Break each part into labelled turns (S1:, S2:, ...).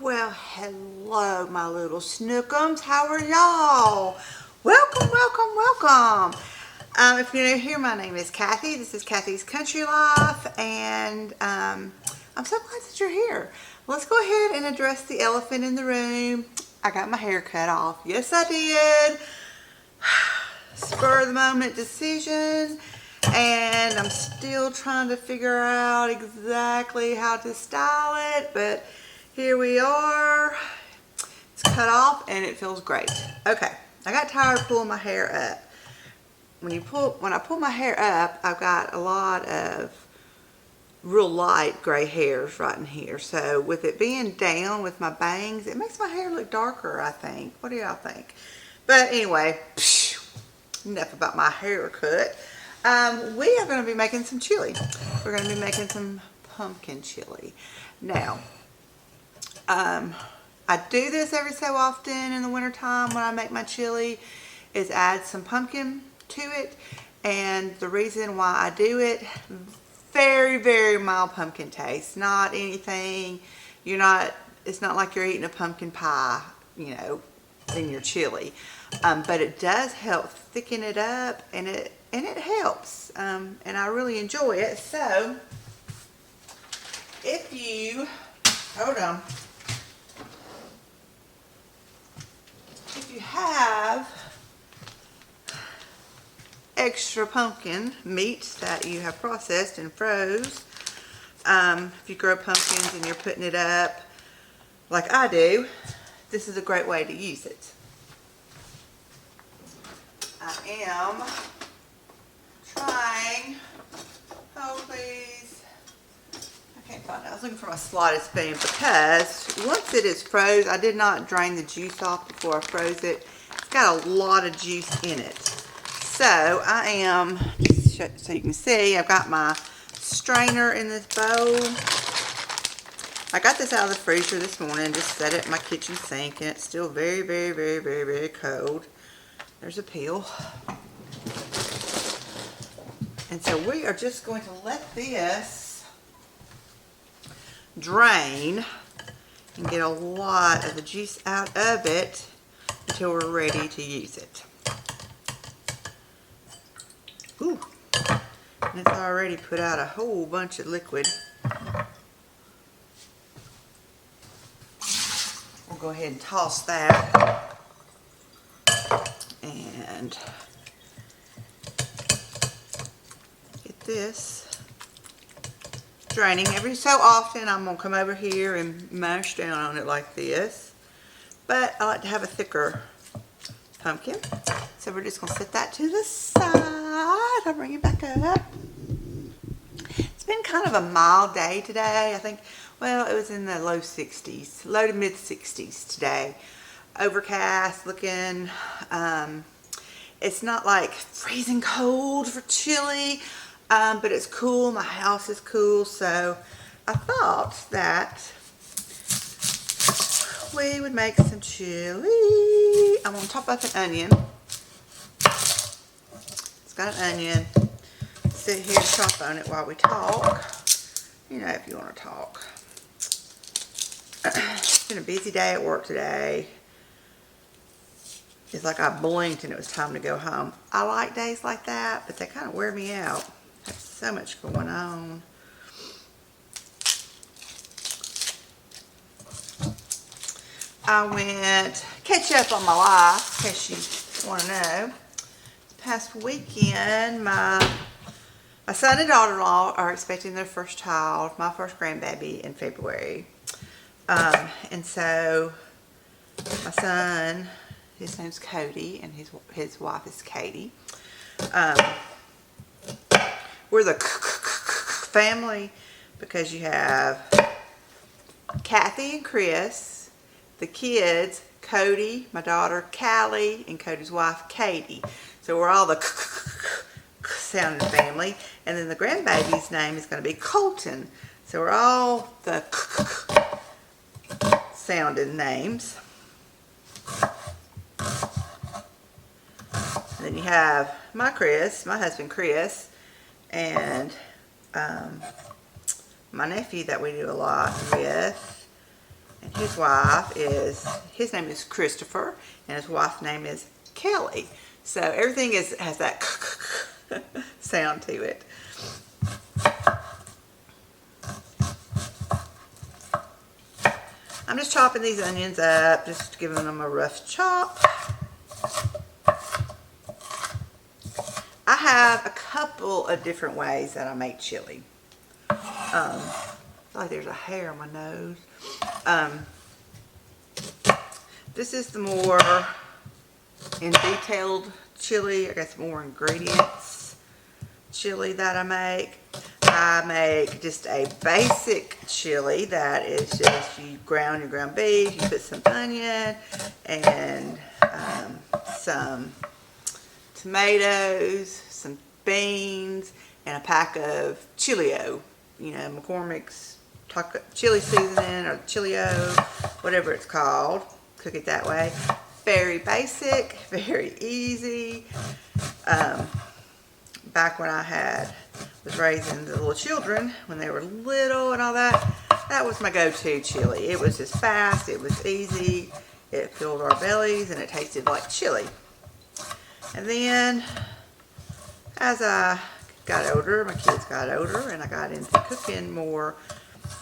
S1: Well, hello, my little snookums. How are y'all? Welcome, welcome, welcome. If you're new here, my name is Kathy. This is Kathy's Country Life, and I'm so glad that you're here. Let's go ahead and address the elephant in the room. I got my hair cut off. Yes, I did. Spur of the moment decision, and I'm still trying to figure out exactly how to style it, but here we are. It's cut off and it feels great. Okay, I got tired of pulling my hair up. When I pull my hair up, I've got a lot of real light gray hairs right in here. So with it being down with my bangs, it makes my hair look darker, I think. What do y'all think? But anyway, enough about my haircut. We are going to be making some chili. We're going to be making some pumpkin chili. Now, I do this every so often in the wintertime when I make my chili, is add some pumpkin to it. And the reason why I do it, very, very mild pumpkin taste. Not anything, it's not like you're eating a pumpkin pie, you know, in your chili. But it does help thicken it up, and it helps. And I really enjoy it. So, if you, hold on. If you have extra pumpkin meat that you have processed and froze, if you grow pumpkins and you're putting it up like I do, this is a great way to use it. I am trying, oh please, I can't find it. I was looking for my slotted spoon because once it is froze, I did not drain the juice off before I froze it. It's got a lot of juice in it. So I am, so you can see, I've got my strainer in this bowl. I got this out of the freezer this morning, just set it in my kitchen sink, and it's still very, very, very, very, very cold. There's a peel. And so we are just going to let this drain and get a lot of the juice out of it until we're ready to use it. Ooh, and it's already put out a whole bunch of liquid. We'll go ahead and toss that and get this draining. Every so often I'm going to come over here and mash down on it like this, but I like to have a thicker pumpkin, so we're just going to set that to the side. I'll bring it back up. It's been kind of a mild day today. I think, well, it was in the low 60s, low to mid 60s today. Overcast looking. It's not like freezing cold for chili, but it's cool. My house is cool, so I thought that we would make some chili. I'm going to top up an onion. It's got an onion. Sit here and chop on it while we talk. You know, if you want to talk. It's been a busy day at work today. It's like I blinked and it was time to go home. I like days like that, but they kind of wear me out. There's so much going on. I went catch up on my life, in case you want to know. This past weekend, my son and daughter-in-law are expecting their first child, my first grandbaby, in February. And so my son, his name's Cody, and his wife is Katie. We're the family because you have Kathy and Chris, the kids, Cody, my daughter Callie, and Cody's wife Katie. So we're all the sounding family. And then the grandbaby's name is going to be Colton. So we're all the sounding names. And then you have my husband Chris, and my nephew that we do a lot with, and his name is Christopher, and his wife's name is Kelly. So everything has that sound to it. I'm just chopping these onions up, just giving them a rough chop. I have a couple of different ways that I make chili. I feel like there's a hair on my nose. This is the more in detailed chili. I got some more ingredients chili that I make. I make just a basic chili that is just you ground your ground beef, you put some onion and some tomatoes, some beans, and a pack of chilio. You know, McCormick's chili seasoning or chilio, whatever it's called. Cook it that way. Very basic, very easy. Back when I was raising the little children when they were little and all that, that was my go-to chili. It was just fast, it was easy, it filled our bellies, and it tasted like chili. And then as I got older, my kids got older, and I got into cooking more,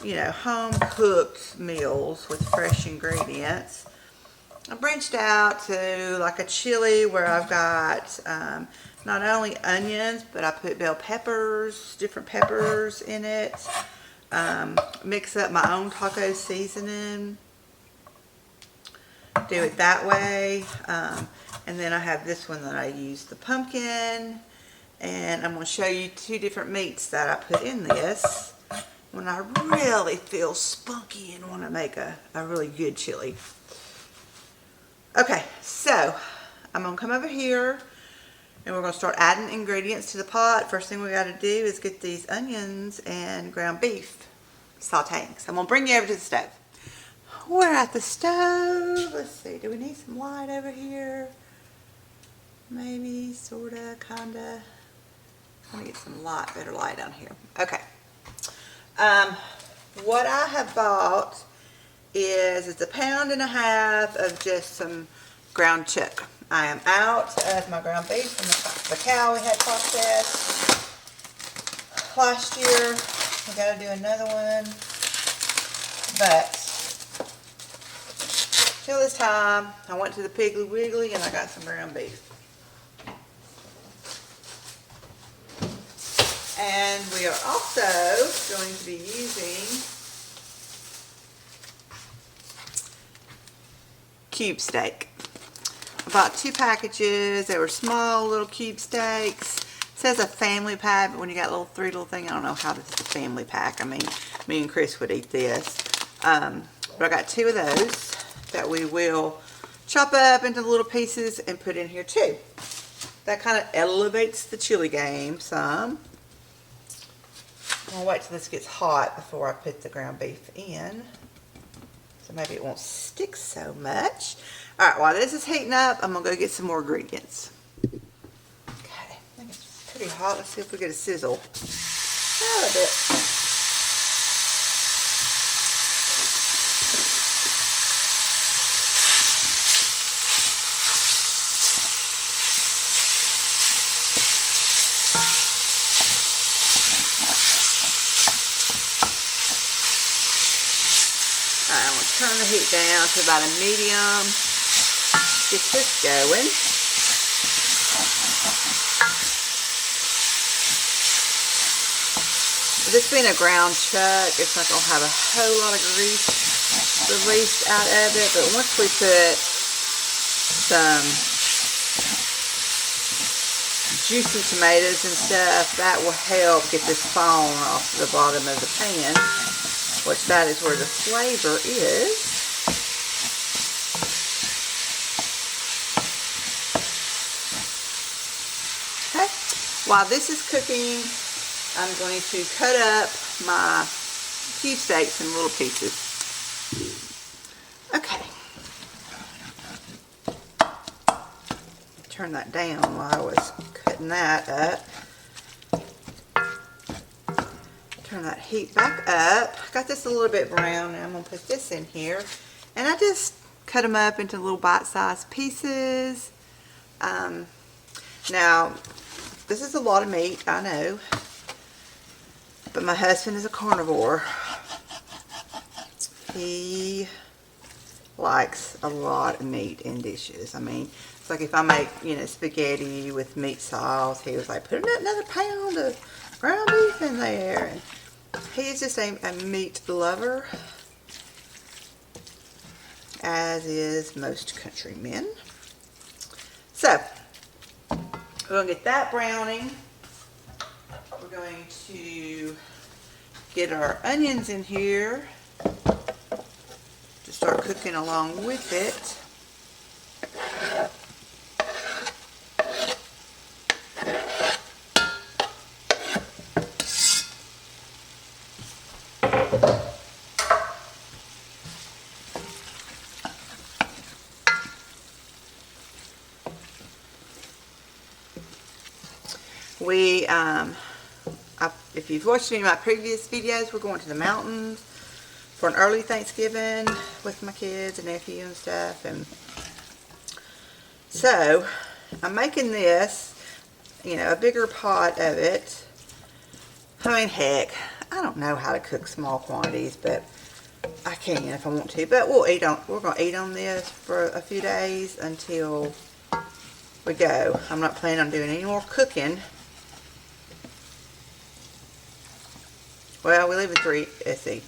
S1: you know, home-cooked meals with fresh ingredients. I branched out to like a chili where I've got not only onions, but I put bell peppers, different peppers in it. Mix up my own taco seasoning. Do it that way. And then I have this one that I use the pumpkin. And I'm going to show you two different meats that I put in this when I really feel spunky and want to make a really good chili. Okay, so I'm going to come over here and we're going to start adding ingredients to the pot. First thing we got to do is get these onions and ground beef sauteing. So I'm going to bring you over to the stove. We're at the stove. Let's see, do we need some light over here? Maybe, sorta, kinda. I'm going to get some light, better light down here. Okay. What I have bought is it's 1.5 pounds of just some ground chuck. I am out of my ground beef from the cow we had processed last year. We got to do another one, but till this time I went to the Piggly Wiggly and I got some ground beef. And we are also going to be using cube steak. I bought 2 packages. They were small little cube steaks. It says a family pack, but when you got three little thing, I don't know how this is a family pack. I mean, me and Chris would eat this. But I got 2 of those that we will chop up into little pieces and put in here too. That kind of elevates the chili game some. I'll wait till this gets hot before I put the ground beef in. So maybe it won't stick so much. Alright, while this is heating up, I'm going to go get some more ingredients. Okay, I think it's pretty hot. Let's see if we get a sizzle. A little bit. I'm going to turn the heat down to about a medium. Get this going. With this being a ground chuck, it's not going to have a whole lot of grease released out of it. But once we put some juicy tomatoes and stuff, that will help get this foam off the bottom of the pan. Which that is where the flavor is. Okay, while this is cooking, I'm going to cut up my cube steaks in little pieces. Okay. Turn that down while I was cutting that up. Turn that heat back up. Got this a little bit brown, and I'm going to put this in here. And I just cut them up into little bite-sized pieces. Now, this is a lot of meat, I know, but my husband is a carnivore. He likes a lot of meat in dishes. I mean, it's like if I make, you know, spaghetti with meat sauce, he was like, put another pound of ground beef in there. And he's just a meat lover, as is most countrymen. So, we're going to get that browning. We're going to get our onions in here to start cooking along with it. If you've watched any of my previous videos, we're going to the mountains for an early Thanksgiving with my kids and nephew and stuff. And so I'm making this, you know, a bigger pot of it. I mean, heck, I don't know how to cook small quantities, but I can if I want to. But we're going to eat on this for a few days until we go. I'm not planning on doing any more cooking. Well, we leave at 3, let's see,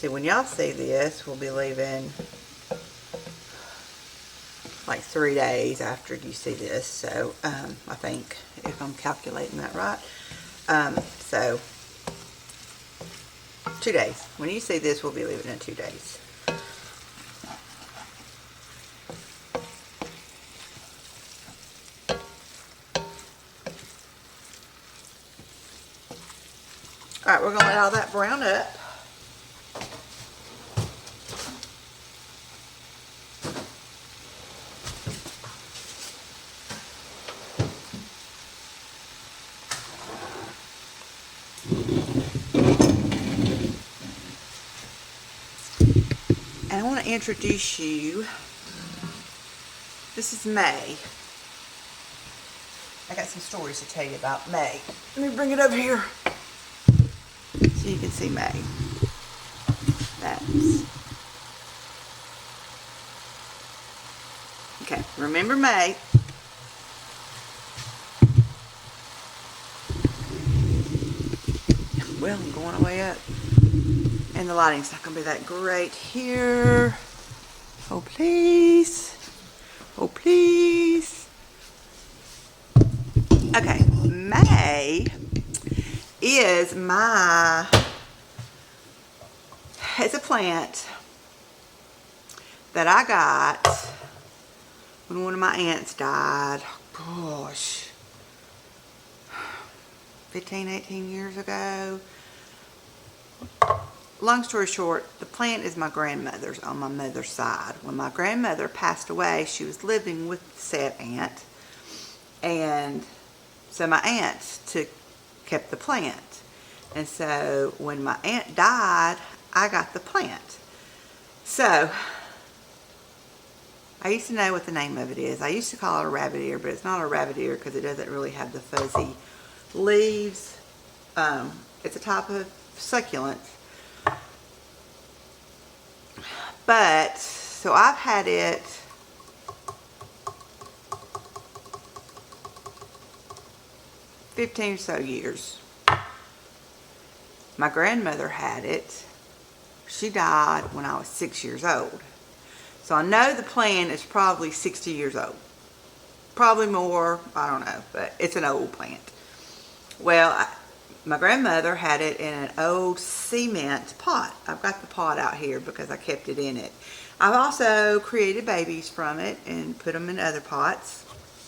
S1: when y'all see this, we'll be leaving like 3 days after you see this, so, I think, if I'm calculating that right, so, 2 days. When you see this, we'll be leaving in 2 days. Alright, we're going to let all that brown up. And I want to introduce you. This is May. I got some stories to tell you about May. Let me bring it over here so you can see May. That's okay. Remember May. Well, I'm going way up, and the lighting's not going to be that great here. Oh please, oh please. Okay, May is it's a plant that I got when one of my aunts died. Gosh, 15, 18 years ago. Long story short, the plant is my grandmother's on my mother's side. When my grandmother passed away, she was living with said aunt, and so my aunt kept the plant. And so when my aunt died, I got the plant. So I used to know what the name of it is. I used to call it a rabbit ear, but it's not a rabbit ear because it doesn't really have the fuzzy leaves. It's a type of succulent. But, so I've had it $15 or so years. My grandmother had it. She died when I was 6 years old. So I know the plant is probably 60 years old. Probably more, I don't know, but it's an old plant. Well, my grandmother had it in an old cement pot. I've got the pot out here because I kept it in it. I've also created babies from it and put them in other pots.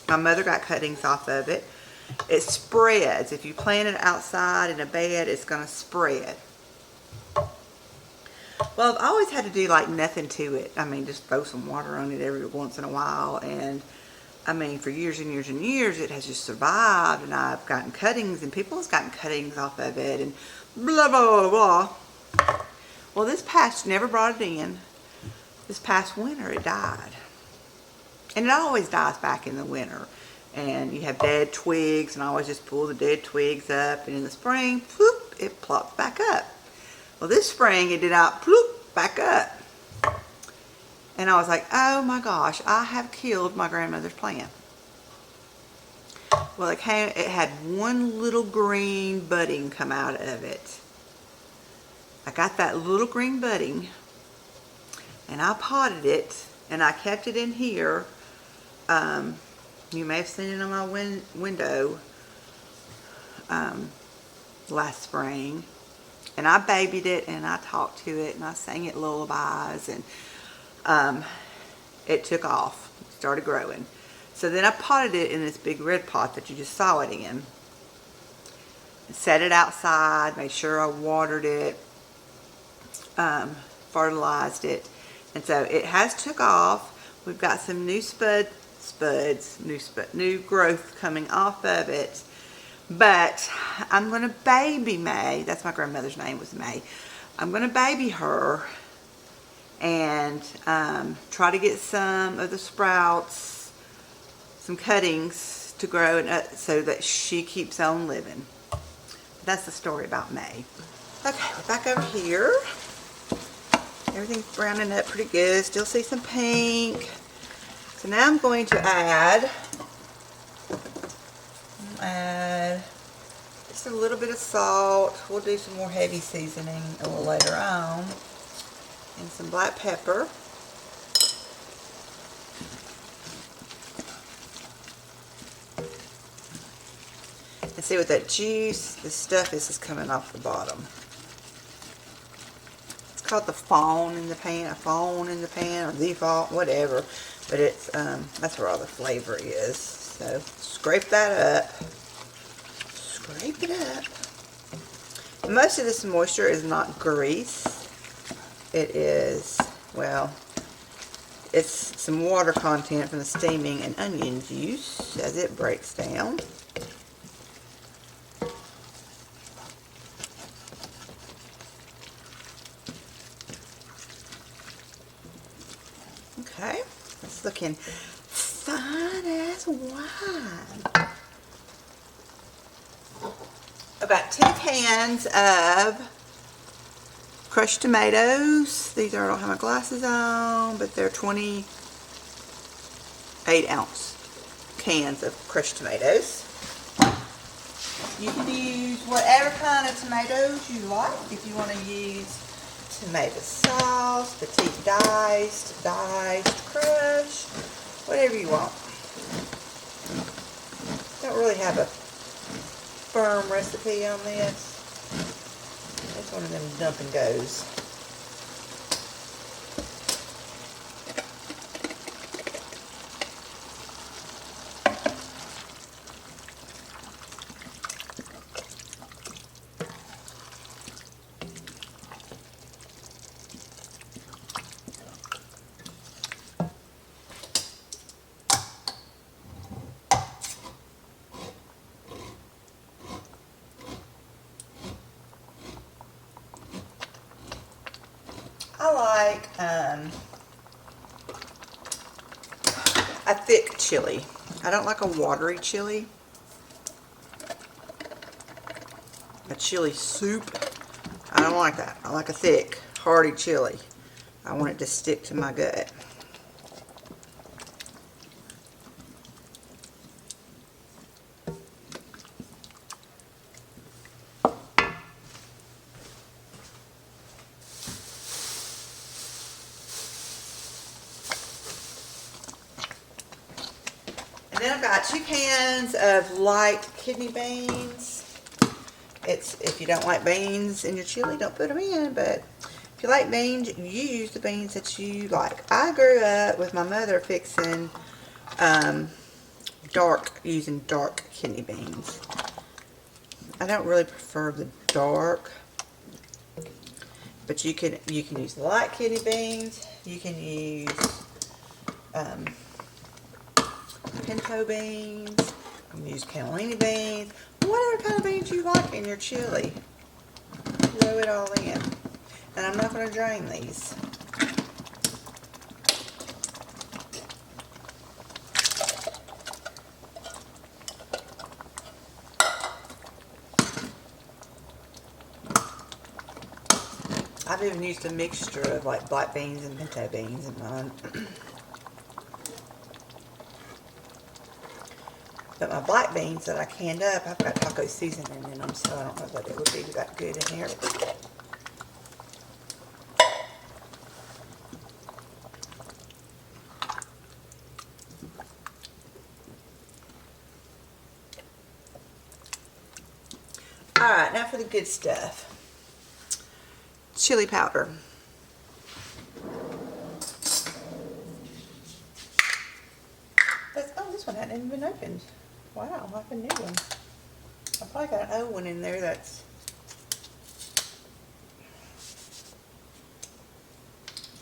S1: My mother got cuttings off of it. It spreads. If you plant it outside in a bed, it's going to spread. Well, I've always had to do like nothing to it. I mean, just throw some water on it every once in a while. And I mean, for years and years and years, it has just survived. And I've gotten cuttings, and people have gotten cuttings off of it, and blah, blah, blah, blah. Well, this patch never brought it in. this past winter it died. And it always dies back in the winter. And you have dead twigs, and I always just pull the dead twigs up, and in the spring, ploop, it plops back up. Well, this spring it did not ploop back up. And I was like, oh my gosh, I have killed my grandmother's plant. Well, it had one little green budding come out of it. I got that little green budding, and I potted it, and I kept it in here. You may have seen it on my window last spring. And I babied it, and I talked to it, and I sang it lullabies, and it took off. It started growing. So then I potted it in this big red pot that you just saw it in. Set it outside, made sure I watered it, fertilized it. And so it has took off. We've got some new new growth coming off of it. But I'm going to baby May. That's my grandmother's name, was May. I'm going to baby her and try to get some of the sprouts, some cuttings to grow so that she keeps on living. That's the story about May. Okay, we're back over here. Everything's browning up pretty good. Still see some pink. So now I'm going to add just a little bit of salt. We'll do some more heavy seasoning a little later on. And some black pepper. And see with that juice, the stuff is coming off the bottom. It's called the fawn in the pan, or the fawn, whatever. But it's that's where all the flavor is. So scrape that up. Scrape it up. Most of this moisture is not grease. It is, well, it's some water content from the steaming and onion juice as it breaks down. Okay, it's looking fine as wine. About 2 cans of crushed tomatoes. These are, I don't have my glasses on, but they're 28-ounce cans of crushed tomatoes. You can use whatever kind of tomatoes you like. If you want to use tomato sauce, petite diced, crushed, whatever you want. Don't really have a firm recipe on this. It's one of them dump and goes. I like a thick chili. I don't like a watery chili. A chili soup, I don't like that. I like a thick, hearty chili. I want it to stick to my gut. And then I've got 2 cans of light kidney beans. If you don't like beans in your chili, don't put them in. But if you like beans, you use the beans that you like. I grew up with my mother fixing using dark kidney beans. I don't really prefer the dark, but you can use light kidney beans. You can use pinto beans, you can use cannellini beans, whatever kind of beans you like in your chili. Throw it all in. And I'm not going to drain these. I've even used a mixture of like black beans and pinto beans in mine. But my black beans that I canned up, I've got taco seasoning in them, so I don't know what it would be that good in here. Alright, now for the good stuff. Chili powder. Oh, this one hadn't even been opened. Wow, like a new one. I probably got an old one in there that's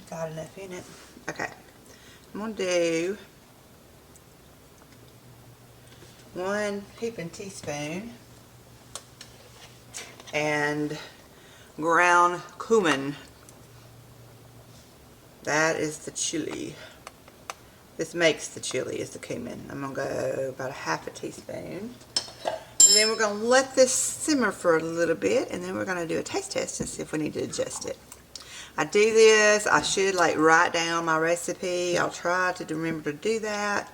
S1: got enough in it. Okay, I'm going to do 1 heaping teaspoon and ground cumin. That is the chili. This makes the chili, is the cumin. I'm going to go about 1/2 teaspoon. And then we're going to let this simmer for a little bit, and then we're going to do a taste test and see if we need to adjust it. I do this, I should like write down my recipe. I'll try to remember to do that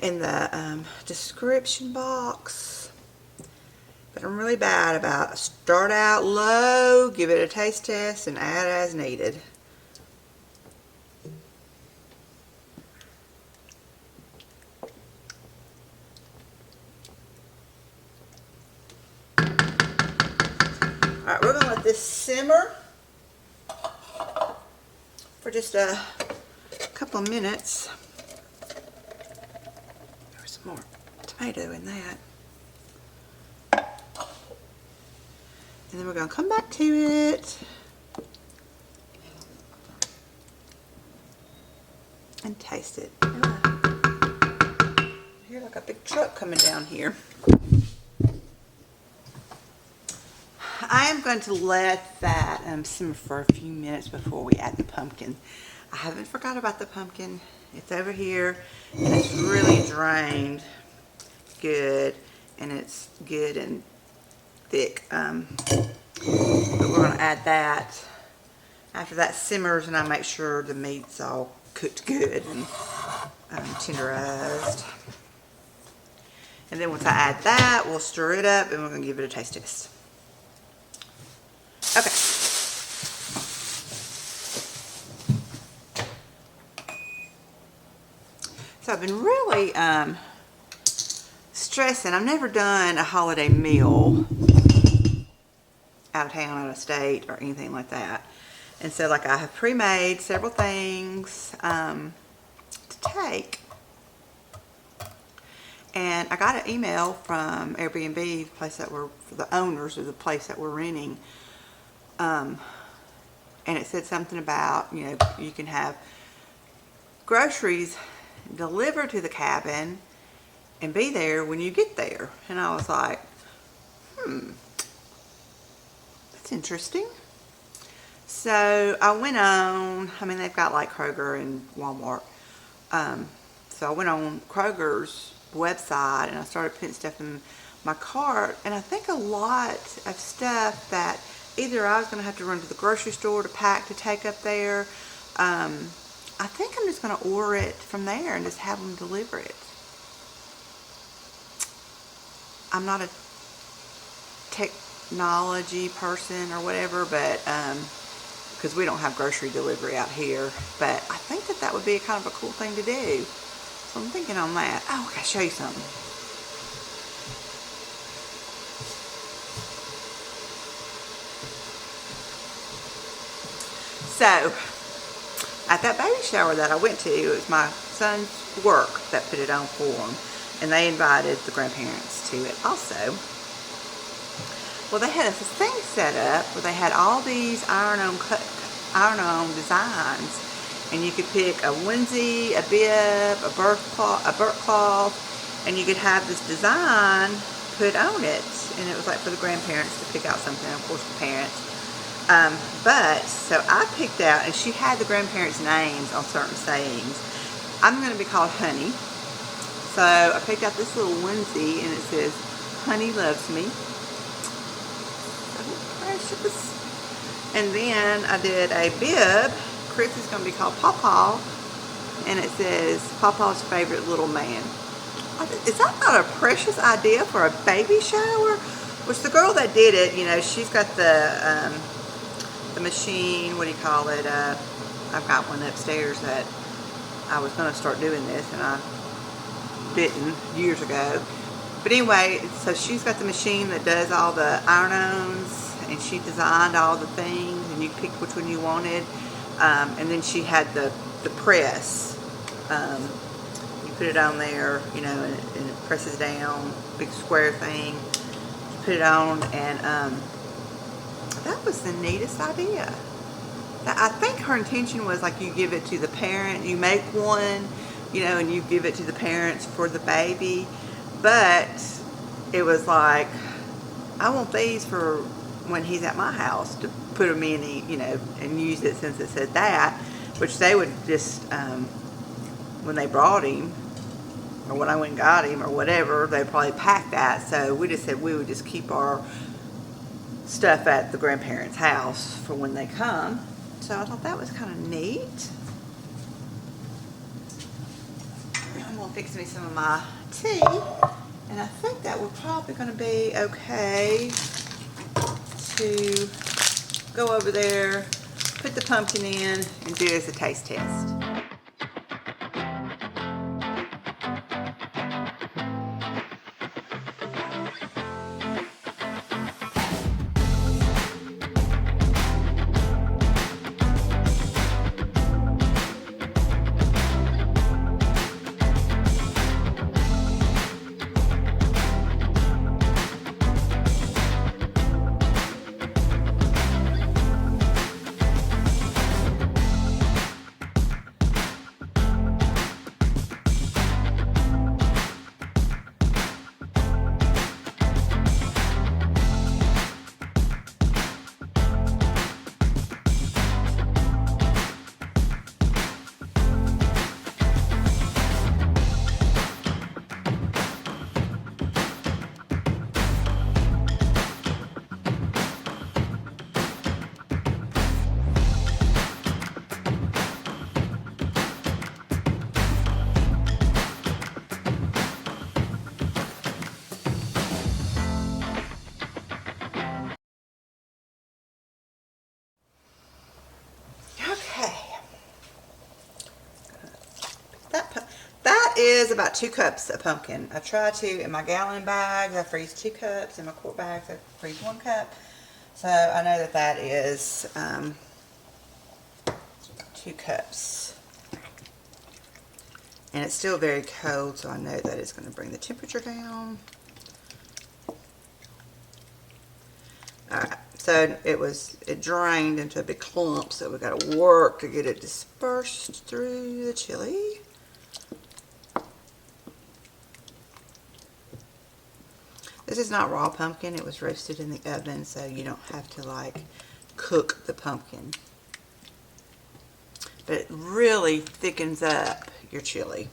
S1: in the description box. But I'm really bad about start out low, give it a taste test, and add as needed. Alright, we're going to let this simmer for just a couple of minutes. There's some more tomato in that. And then we're going to come back to it and taste it. I hear like a big truck coming down here. I am going to let that simmer for a few minutes before we add the pumpkin. I haven't forgot about the pumpkin. It's over here and it's really drained good, and it's good and thick. But we're going to add that after that simmers, and I make sure the meat's all cooked good and tenderized. And then once I add that, we'll stir it up and we're going to give it a taste test. Okay. So I've been really stressing. I've never done a holiday meal out of town, out of state, or anything like that. And so like I have pre-made several things to take. And I got an email from Airbnb, the place that we're, for the owners of the place that we're renting. And it said something about, you know, you can have groceries delivered to the cabin and be there when you get there. And I was like, that's interesting. So I went on, I mean, they've got like Kroger and Walmart. So I went on Kroger's website and I started putting stuff in my cart. And I think a lot of stuff that either I was going to have to run to the grocery store to pack to take up there. I think I'm just going to order it from there and just have them deliver it. I'm not a technology person or whatever, but because we don't have grocery delivery out here. But I think that that would be kind of a cool thing to do. So I'm thinking on that. Oh, I gotta show you something. So, at that baby shower that I went to, it was my son's work that put it on for him. And they invited the grandparents to it also. Well, they had this thing set up where they had all these iron-on designs. And you could pick a onesie, a bib, a burp cloth, and you could have this design put on it. And it was like for the grandparents to pick out something, of course the parents. But, so I picked out, and she had the grandparents' names on certain sayings. I'm going to be called Honey. So I picked out this little onesie, and it says, Honey loves me. So precious. And then I did a bib. Chris is going to be called Pawpaw, and it says Pawpaw's favorite little man. Is that not a precious idea for a baby shower? Which the girl that did it, you know, she's got the machine, what do you call it? I've got one upstairs that I was going to start doing this, and I didn't years ago. But anyway, so she's got the machine that does all the iron-ons, and she designed all the things, and you picked which one you wanted. And then she had the press. You put it on there, you know, and it presses down, big square thing. You put it on, and that was the neatest idea. I think her intention was like you give it to the parent, you make one, you know, and you give it to the parents for the baby. But it was like, I want these for when he's at my house to put them in, you know, and use it since it said that, which they would just, when they brought him, or when I went and got him, or whatever, they'd probably pack that. So we just said we would just keep our stuff at the grandparents' house for when they come. So I thought that was kind of neat. I'm going to fix me some of my tea, and I think that we're probably going to be okay to go over there, put the pumpkin in, and do it as a taste test. That is about 2 cups of pumpkin. I try to, in my gallon bags, I freeze 2 cups. In my quart bags, I freeze 1 cup. So I know that that is 2 cups. And it's still very cold, so I know that it's going to bring the temperature down. Alright, so it drained into a big clump, so we got to work to get it dispersed through the chili. This is not raw pumpkin, it was roasted in the oven, so you don't have to like cook the pumpkin. But it really thickens up your chili.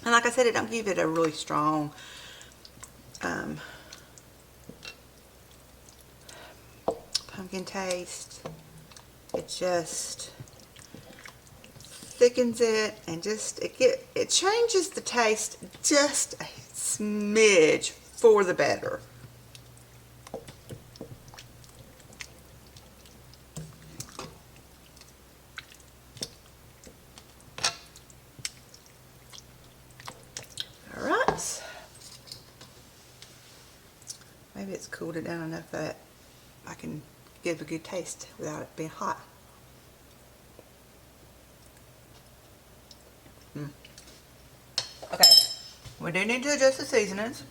S1: And like I said, it don't give it a really strong pumpkin taste. It just thickens it, and just it changes the taste just a smidge for the better. All right. Maybe it's cooled it down enough that I can give a good taste without it being hot. Okay, we do need to adjust the seasonings.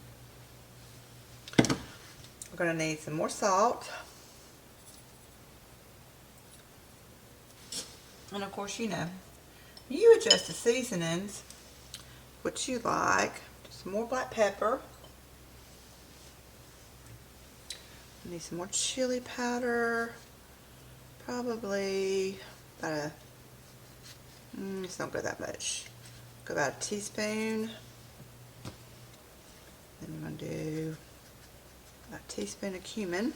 S1: We're going to need some more salt. And of course, you know, you adjust the seasonings what you like. Some more black pepper. Need some more chili powder. probably about a, let's not go that much. Go about a teaspoon. Then I'm going to do a teaspoon of cumin.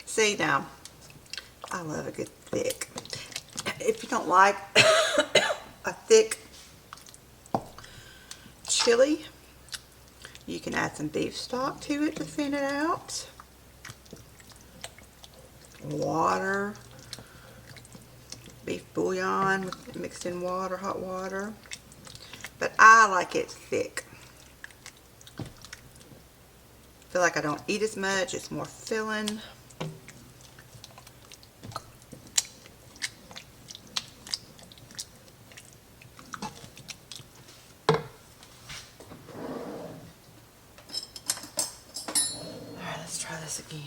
S1: See now, I love a good thick. If you don't like a thick chili, you can add some beef stock to it to thin it out. Water, beef bouillon mixed in water, hot water. But I like it thick. Feel like I don't eat as much, it's more filling. Alright, let's try this again.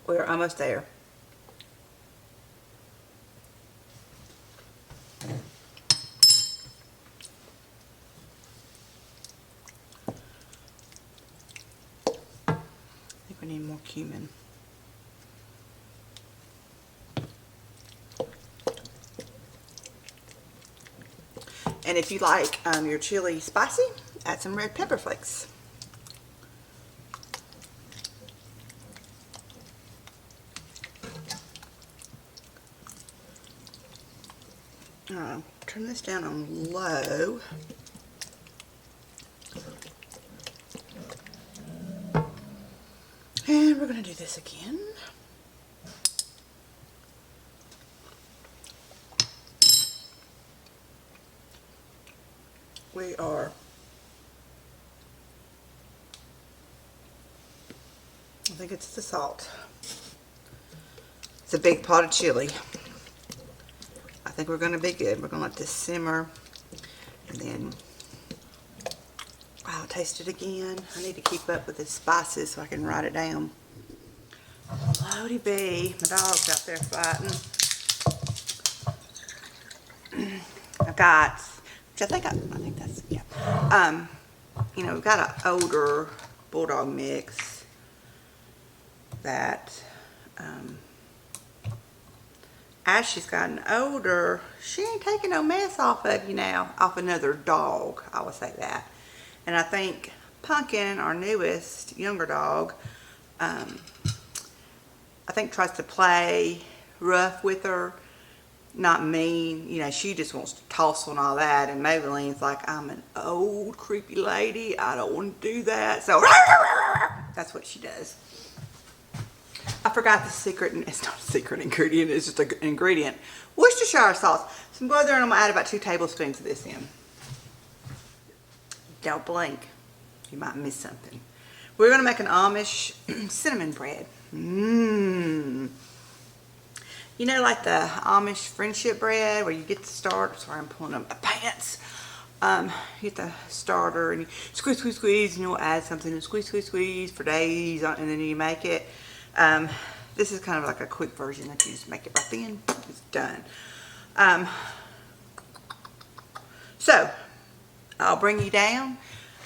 S1: We're almost there. I think we need more cumin. And if you like your chili spicy, add some red pepper flakes. Turn this down on low. And we're going to do this again. We are I think it's the salt. It's a big pot of chili. I think we're going to be good. We're going to let this simmer, and then I'll taste it again. I need to keep up with the spices so I can write it down. Lordy be, my dog's out there fighting. I've got, which I think that's, yeah. You know, we've got an older bulldog mix that, as she's gotten older, she ain't taking no mess off of you now, off another dog, I would say that. And I think Pumpkin, our newest, younger dog, I think tries to play rough with her, not mean. You know, she just wants to tussle and all that, and Maybelline's like, I'm an old creepy lady, I don't want to do that, so that's what she does. I forgot the secret, and it's not a secret ingredient, it's just an ingredient. Worcestershire sauce. So I'm going there and I'm going to add about 2 tablespoons of this in. Don't blink, you might miss something. We're going to make an Amish cinnamon bread. Mmm. You know, like the Amish friendship bread where you get the starter. Sorry, I'm pulling up my pants. You get the starter and you squeeze, squeeze, squeeze, and you'll add something and squeeze, squeeze, squeeze for days, and then you make it. This is kind of like a quick version that you just make it right then. It's done. So, I'll bring you down.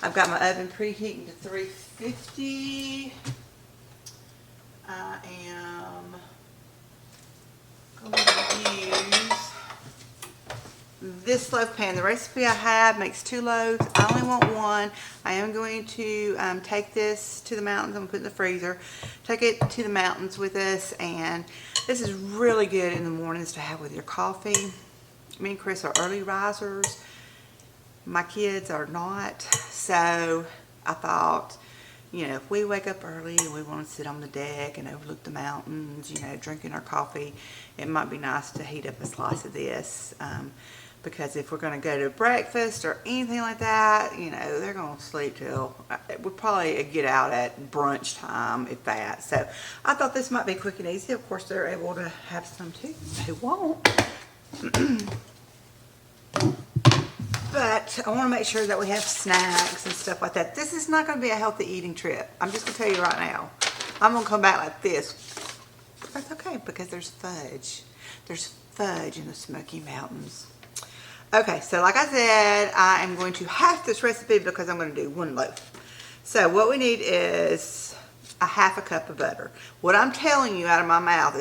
S1: I've got my oven preheating to 350. I am going to use this loaf pan. The recipe I have makes 2 loaves. I only want 1. I am going to take this to the mountains. I'm going to put it in the freezer. Take it to the mountains with us, and this is really good in the mornings to have with your coffee. Me and Chris are early risers. My kids are not, so I thought, you know, if we wake up early and we want to sit on the deck and overlook the mountains, you know, drinking our coffee, it might be nice to heat up a slice of this. Because if we're going to go to breakfast or anything like that, you know, they're going to sleep till, we'll probably get out at brunch time, if that. So I thought this might be quick and easy. Of course, they're able to have some too. They won't. But I want to make sure that we have snacks and stuff like that. This is not going to be a healthy eating trip. I'm just going to tell you right now. I'm going to come back like this. That's okay, because there's fudge. There's fudge in the Smoky Mountains. Okay, so like I said, I am going to half this recipe because I'm going to do 1 loaf. So what we need is a half a cup of butter. What I'm telling you out of my mouth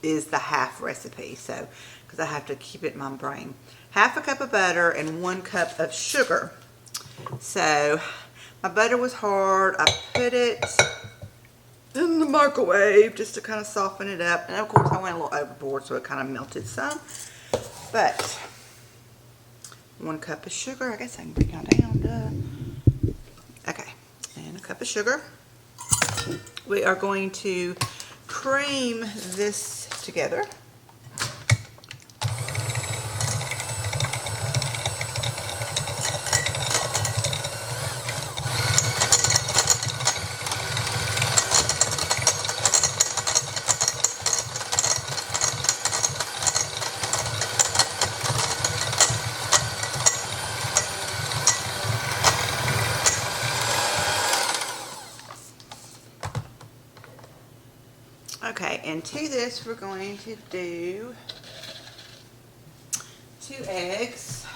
S1: is the half recipe, so because I have to keep it in my brain. Half a cup of butter and 1 cup of sugar. So my butter was hard. I put it in the microwave just to kind of soften it up. And of course I went a little overboard, so it kind of melted some. But 1 cup of sugar. I guess I can bring y'all down. Duh. Okay, and a cup of sugar. We are going to cream this together. Okay, and to this we're going to do 2 eggs.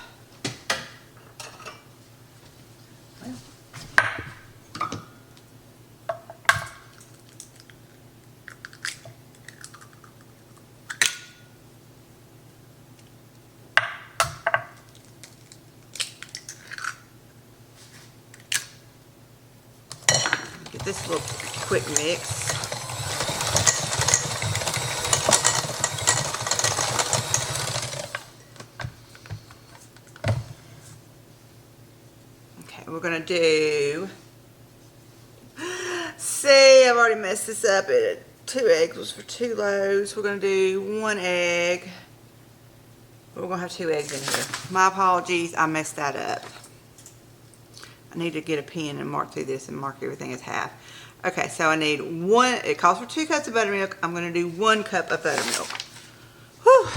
S1: Get this little quick mix. We're gonna do, see, I've already messed this up. 2 eggs was for 2 loaves. We're gonna do 1 egg. We're gonna have 2 eggs in here. My apologies, I messed that up. I need to get a pen and mark through this and mark everything as half. Okay, so I need 1, it calls for 2 cups of buttermilk. I'm gonna do 1 cup of buttermilk. Whew.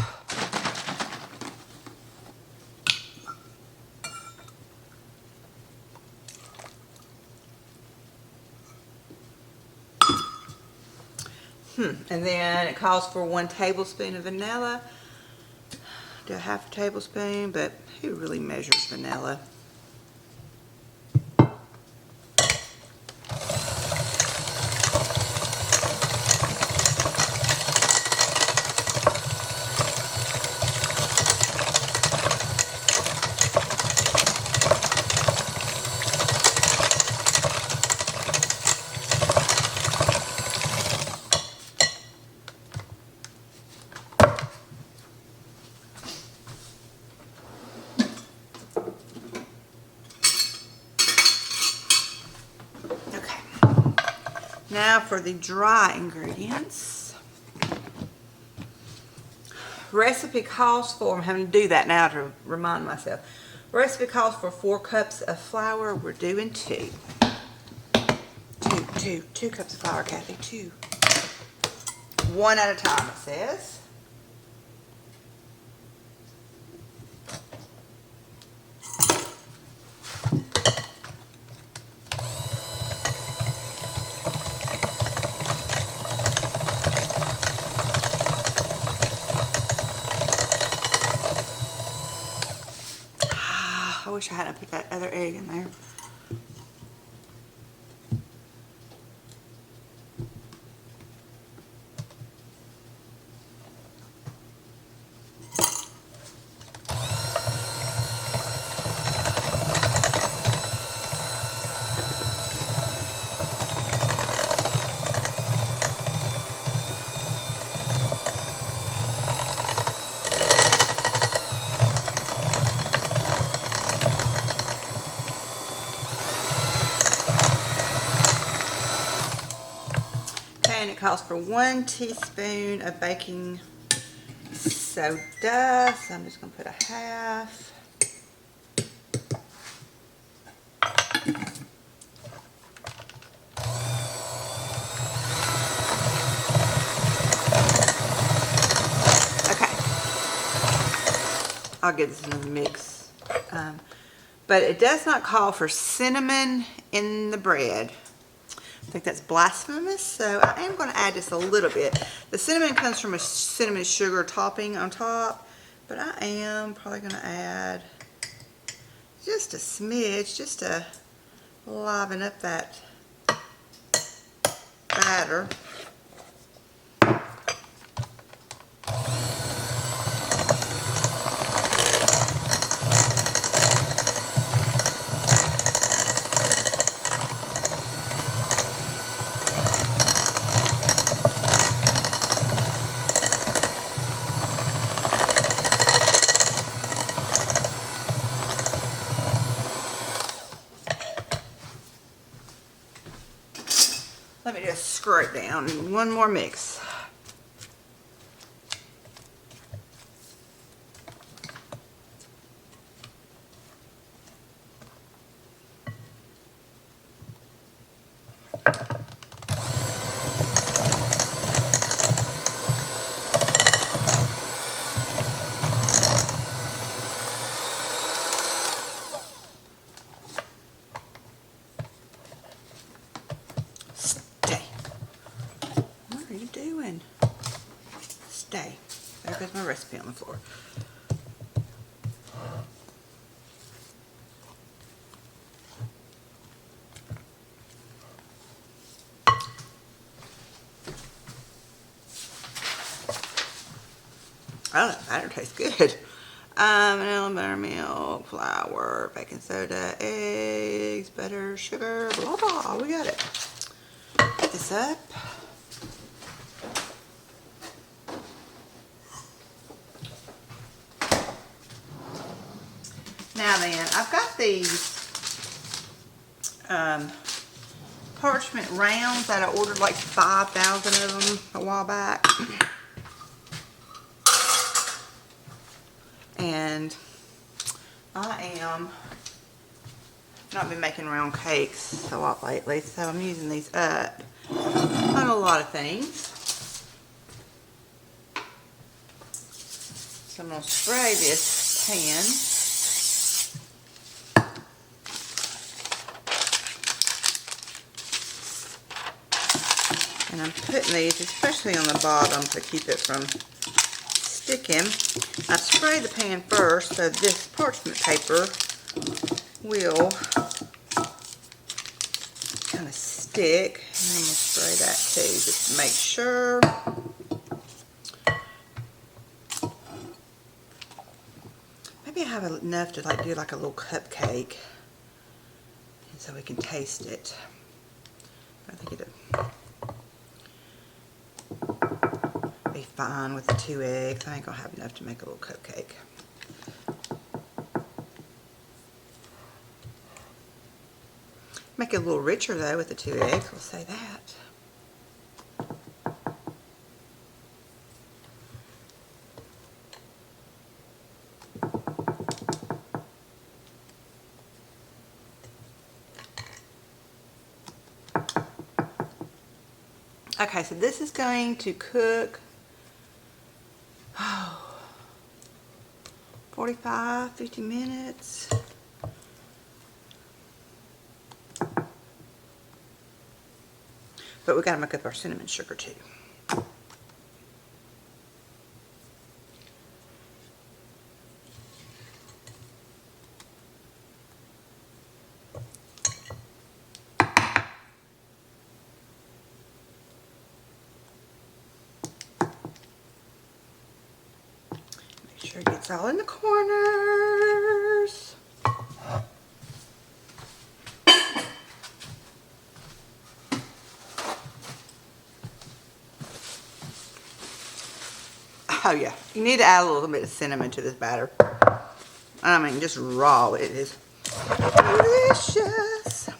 S1: And then it calls for 1 tablespoon of vanilla. Do a half a tablespoon, but who really measures vanilla? Now for the dry ingredients. Recipe calls for, I'm having to do that now to remind myself. Recipe calls for 4 cups of flour. We're doing 2. 2 cups of flour, Kathy, 2. 1 at a time, it says. I wish I hadn't put that other egg in there. And it calls for 1 teaspoon of baking soda, so I'm just going to put a half. Okay, I'll get this in the mix, but it does not call for cinnamon in the bread. I think that's blasphemous, so I am going to add just a little bit. The cinnamon comes from a cinnamon sugar topping on top, But I am probably going to add just a smidge, just to liven up that batter. Let me just scrape down one more mix. What are you doing? Stay. There goes my recipe on the floor. Oh, that batter tastes good. Vanilla, buttermilk, flour, baking soda, eggs, butter, sugar, blah blah. We got it. Put this up. Now then, I've got these parchment rounds that I ordered like 5,000 of them a while back. And I am not been making round cakes a lot lately, so I'm using these up on a lot of things. So I'm going to spray this pan. And I'm putting these, especially on the bottom, to keep it from sticking. I spray the pan first, so this parchment paper will kind of stick. And then we'll spray that too, just to make sure. Maybe I have enough to like do like a little cupcake, and so we can taste it. I think it'll be fine with the 2 eggs. I ain't gonna have enough to make a little cupcake. Make it a little richer though with the 2 eggs, we'll say that. Okay, so this is going to cook 45, 50 minutes. But we gotta make up our cinnamon sugar too. Make sure it gets all in the corners. Oh yeah, you need to add a little bit of cinnamon to this batter. I mean, just raw, it is delicious.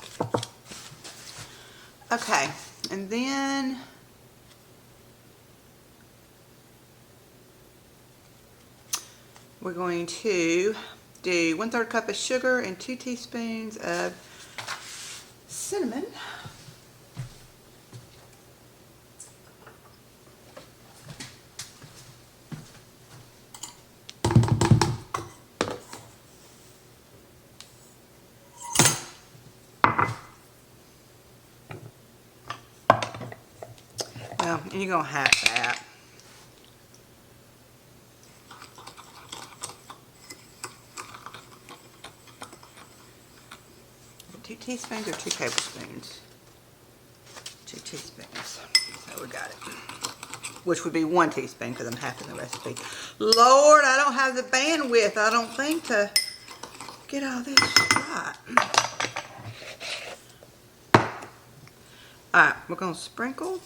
S1: Okay, and then we're going to do 1/3 cup of sugar and 2 teaspoons of cinnamon. Well, and you're gonna have that. 2 teaspoons or 2 tablespoons? 2 teaspoons. So we got it. Which would be 1 teaspoon because I'm halving the recipe. Lord, I don't have the bandwidth, I don't think, to get all this right. Alright, we're going to sprinkle.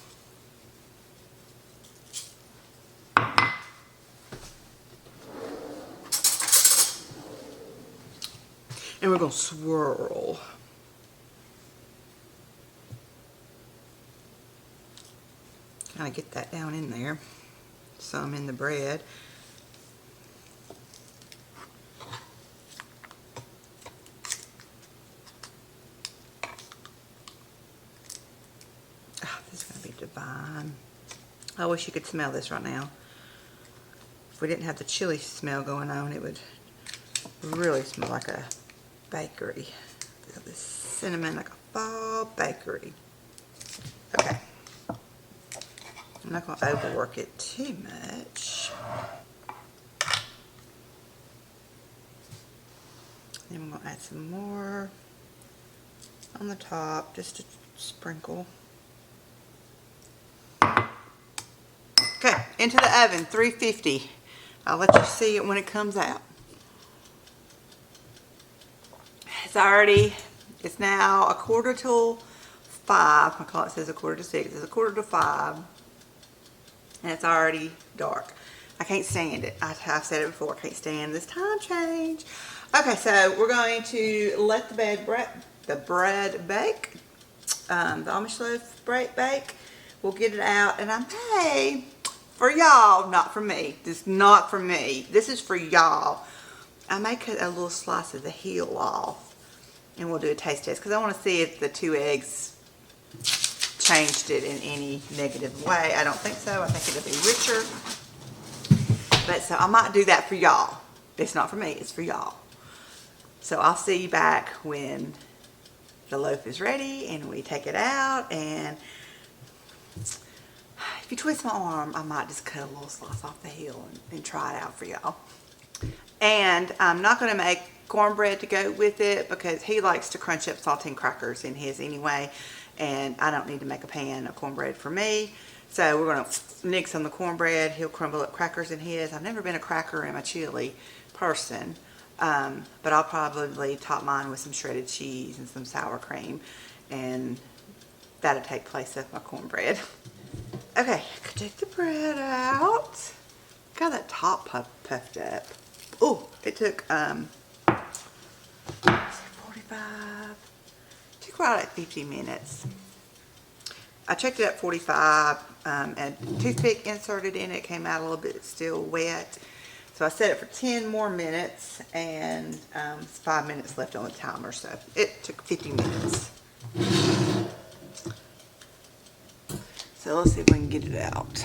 S1: And we're going to swirl. Kind of get that down in there. Some in the bread. Oh, this is going to be divine. I wish you could smell this right now. If we didn't have the chili smell going on, it would really smell like a bakery. This cinnamon, like a fall bakery. Okay. I'm not going to overwork it too much. Then I'm going to add some more on the top, just to sprinkle. Okay, into the oven, 350. I'll let you see it when it comes out. It's now 4:45. My clock says 4:45. It's 4:45. And it's already dark. I can't stand it. I've said it before. I can't stand this time change. Okay, so we're going to let the bread bake. The Amish loaf bake. We'll get it out, and I may, for y'all, not for me. This is not for me. This is for y'all. I may cut a little slice of the heel off, and we'll do a taste test because I want to see if the 2 eggs changed it in any negative way. I don't think so. I think it'll be richer. But so I might do that for y'all. It's not for me, it's for y'all. So I'll see you back when the loaf is ready and we take it out. And if you twist my arm, I might just cut a little slice off the heel and try it out for y'all. And I'm not going to make cornbread to go with it because he likes to crunch up saltine crackers in his anyway. And I don't need to make a pan of cornbread for me. So we're going to nix on the cornbread. He'll crumble up crackers in his. I've never been a cracker in my chili person. But I'll probably top mine with some shredded cheese and some sour cream. And that'll take place of my cornbread. Okay, take the bread out. Got that top puffed up. Oh, it took 45. Took right like 50 minutes. I checked it at 45 and toothpick inserted in it, came out a little bit still wet. So I set it for 10 more minutes and it's 5 minutes left on the timer, so it took 50 minutes. So let's see if we can get it out.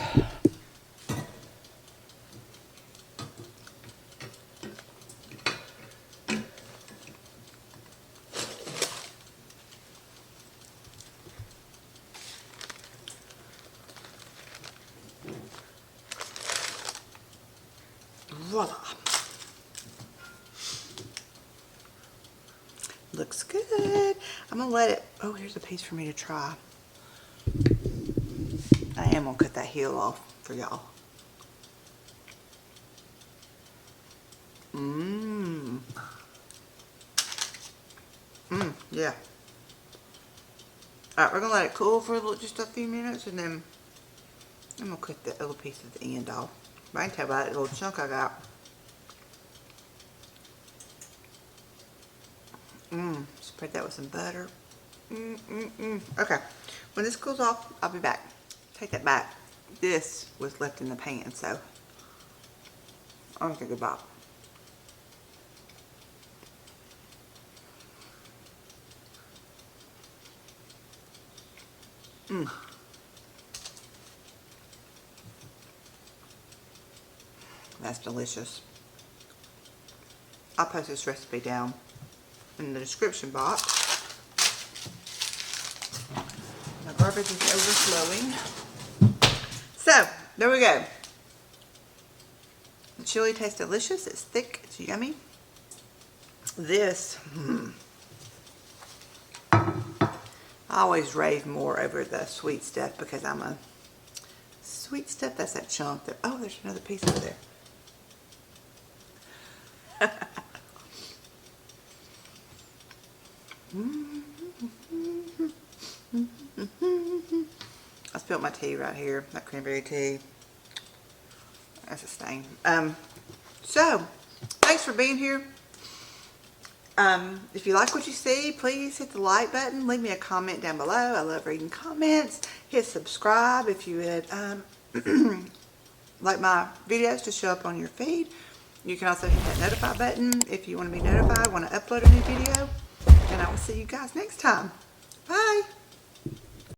S1: Voila. Looks good. I'm gonna let it, oh, here's a piece for me to try. I am gonna cut that heel off for y'all. Yeah. Alright, we're gonna let it cool for just a few minutes and then I'm gonna cut that little piece at the end off. But I can tell by that little chunk I got. Spread that with some butter. Okay, when this cools off, I'll be back. Take that back. This was left in the pan, so I'm gonna take a bite. That's delicious. I'll post this recipe down in the description box. My garbage is overflowing. So, there we go. The chili tastes delicious. It's thick. It's yummy. This, I always rave more over the sweet stuff because I'm a sweet stuff. That's that chunk that, oh, there's another piece over there. I spilled my tea right here, that cranberry tea. That's a stain. So, thanks for being here. If you like what you see, please hit the like button. Leave me a comment down below. I love reading comments. Hit subscribe if you would like my videos to show up on your feed. You can also hit that notify button if you want to be notified when I upload a new video. And I will see you guys next time. Bye.